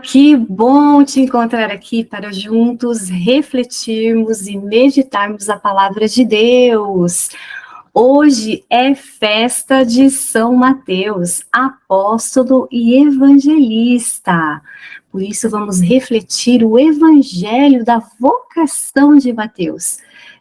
Que bom te encontrar aqui para juntos refletirmos e meditarmos a palavra de Deus. Hoje é festa de São Mateus, apóstolo e evangelista. Por isso vamos refletir o evangelho da vocação de Mateus,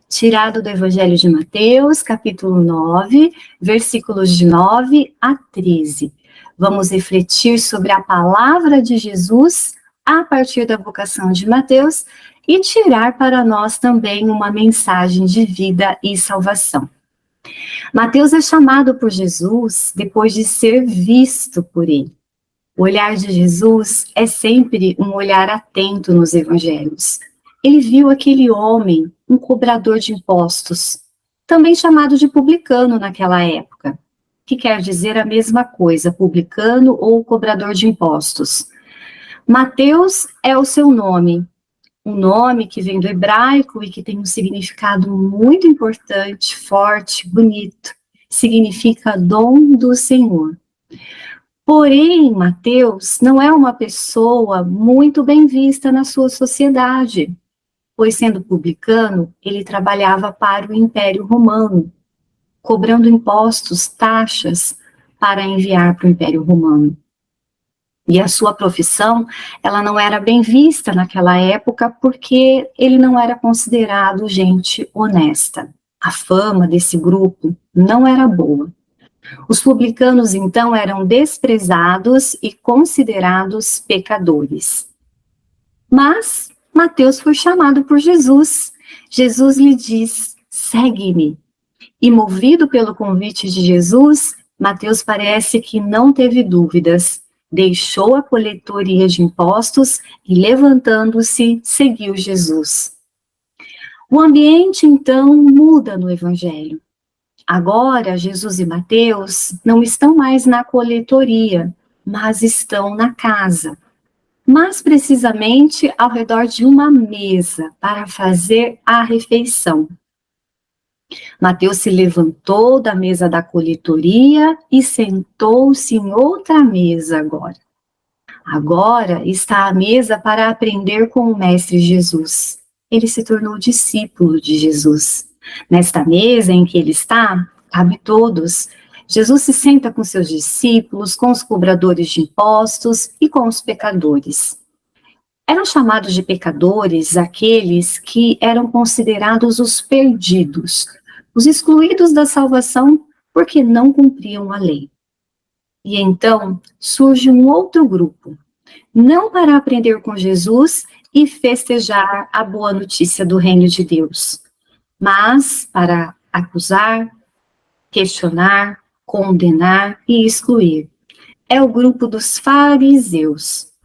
tirado do evangelho de Mateus, capítulo 9, versículos de 9 a 13. Vamos refletir sobre a palavra de Jesus a partir da vocação de Mateus e tirar para nós também uma mensagem de vida e salvação. Mateus é chamado por Jesus depois de ser visto por ele. O olhar de Jesus é sempre um olhar atento nos evangelhos. Ele viu aquele homem, um cobrador de impostos, também chamado de publicano naquela época, que quer dizer a mesma coisa, publicano ou cobrador de impostos. Mateus é o seu nome, um nome que vem do hebraico e que tem um significado muito importante, forte, bonito. Significa dom do Senhor. Porém, Mateus não é uma pessoa muito bem vista na sua sociedade, pois sendo publicano, ele trabalhava para o Império Romano, cobrando impostos, taxas, para enviar para o Império Romano. E a sua profissão, ela não era bem vista naquela época, porque ele não era considerado gente honesta. A fama desse grupo não era boa. Os publicanos, então, eram desprezados e considerados pecadores. Mas Mateus foi chamado por Jesus. Jesus lhe diz, segue-me. E movido pelo convite de Jesus, Mateus parece que não teve dúvidas, deixou a coletoria de impostos e, levantando-se, seguiu Jesus. O ambiente, então, muda no Evangelho. Agora, Jesus e Mateus não estão mais na coletoria, mas estão na casa. Mais precisamente ao redor de uma mesa para fazer a refeição. Mateus se levantou da mesa da coletoria e sentou-se em outra mesa agora. Agora está à mesa para aprender com o Mestre Jesus. Ele se tornou discípulo de Jesus. Nesta mesa em que ele está, cabe todos. Jesus se senta com seus discípulos, com os cobradores de impostos e com os pecadores. Eram chamados de pecadores aqueles que eram considerados os perdidos, os excluídos da salvação porque não cumpriam a lei. E então surge um outro grupo, não para aprender com Jesus e festejar a boa notícia do reino de Deus, mas para acusar, questionar, condenar e excluir. É o grupo dos fariseus.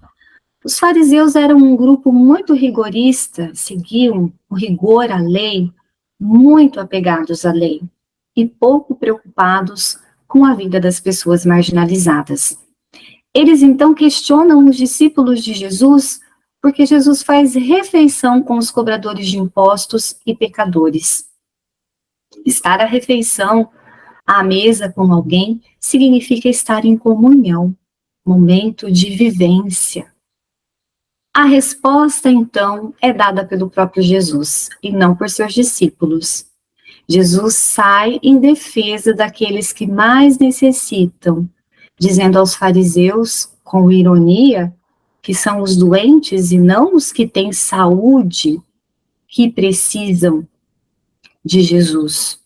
Os fariseus eram um grupo muito rigorista, seguiam o rigor à lei, muito apegados à lei, e pouco preocupados com a vida das pessoas marginalizadas. Eles então questionam os discípulos de Jesus, porque Jesus faz refeição com os cobradores de impostos e pecadores. Estar à refeição, à mesa com alguém, significa estar em comunhão, momento de vivência. A resposta, então, é dada pelo próprio Jesus, e não por seus discípulos. Jesus sai em defesa daqueles que mais necessitam, dizendo aos fariseus, com ironia, que são os doentes e não os que têm saúde, que precisam de Jesus.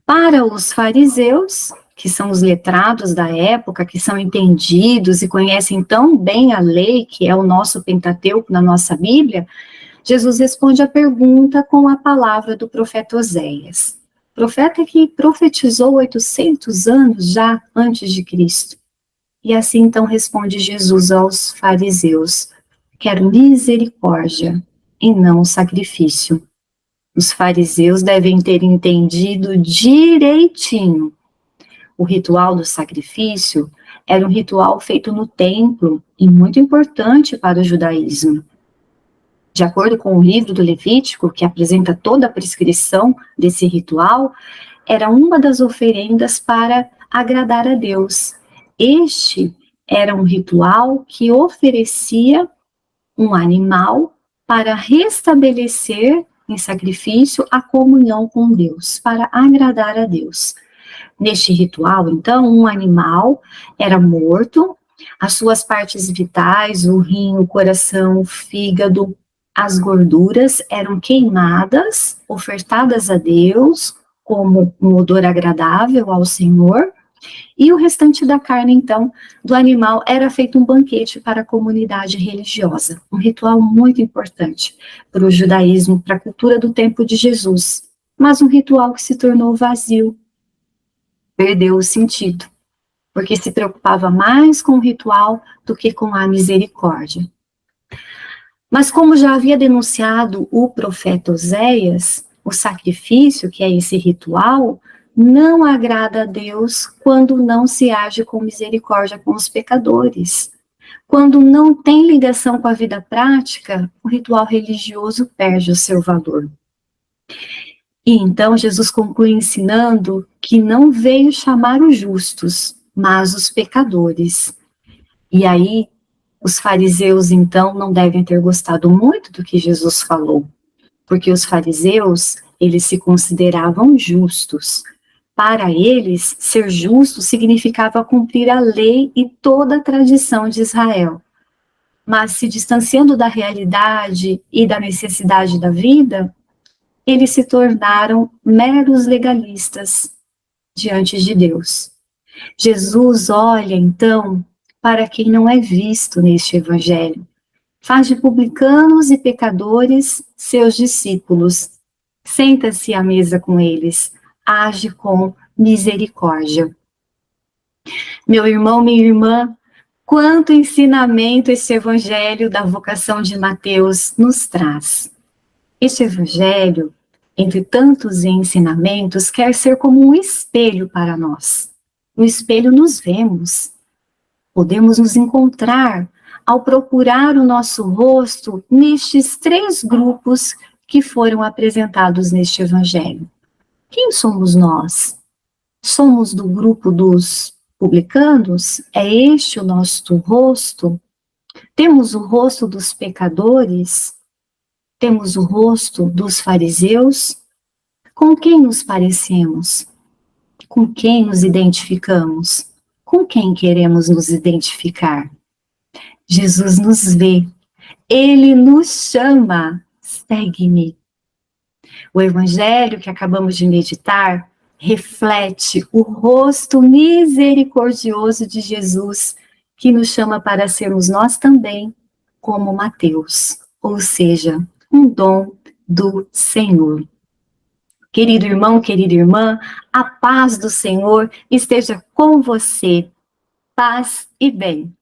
Para os fariseus, que são os letrados da época, que são entendidos e conhecem tão bem a lei, que é o nosso Pentateuco na nossa Bíblia, Jesus responde a pergunta com a palavra do profeta Oséias. Profeta que profetizou 800 anos já antes de Cristo. E assim então responde Jesus aos fariseus, quero misericórdia e não sacrifício. Os fariseus devem ter entendido direitinho. O ritual do sacrifício era um ritual feito no templo e muito importante para o judaísmo. De acordo com o livro do Levítico, que apresenta toda a prescrição desse ritual, era uma das oferendas para agradar a Deus. Este era um ritual que oferecia um animal para restabelecer em sacrifício a comunhão com Deus, para agradar a Deus. Neste ritual, então, um animal era morto, as suas partes vitais, o rim, o coração, o fígado, as gorduras eram queimadas, ofertadas a Deus como um odor agradável ao Senhor, e o restante da carne, então, do animal era feito um banquete para a comunidade religiosa, um ritual muito importante para o judaísmo, para a cultura do tempo de Jesus, mas um ritual que se tornou vazio, perdeu o sentido, porque se preocupava mais com o ritual do que com a misericórdia. Mas como já havia denunciado o profeta Oséias, o sacrifício, que é esse ritual, não agrada a Deus quando não se age com misericórdia com os pecadores. Quando não tem ligação com a vida prática, o ritual religioso perde o seu valor. E então Jesus conclui ensinando que não veio chamar os justos, mas os pecadores. E aí, os fariseus, então, não devem ter gostado muito do que Jesus falou, porque os fariseus, eles se consideravam justos. Para eles, ser justo significava cumprir a lei e toda a tradição de Israel. Mas se distanciando da realidade e da necessidade da vida, eles se tornaram meros legalistas diante de Deus. Jesus olha, então, para quem não é visto neste evangelho. Faz de publicanos e pecadores seus discípulos. Senta-se à mesa com eles. Age com misericórdia. Meu irmão, minha irmã, quanto ensinamento esse evangelho da vocação de Mateus nos traz. Este evangelho, entre tantos ensinamentos, quer ser como um espelho para nós. No espelho nos vemos. Podemos nos encontrar ao procurar o nosso rosto nestes 3 grupos que foram apresentados neste evangelho. Quem somos nós? Somos do grupo dos publicanos? É este o nosso rosto? Temos o rosto dos pecadores? Temos o rosto dos fariseus? Com quem nos parecemos? Com quem nos identificamos? Com quem queremos nos identificar? Jesus nos vê, ele nos chama, segue-me. O evangelho que acabamos de meditar reflete o rosto misericordioso de Jesus, que nos chama para sermos nós também como Mateus, ou seja, um dom do Senhor. Querido irmão, querida irmã, a paz do Senhor esteja com você. Paz e bem.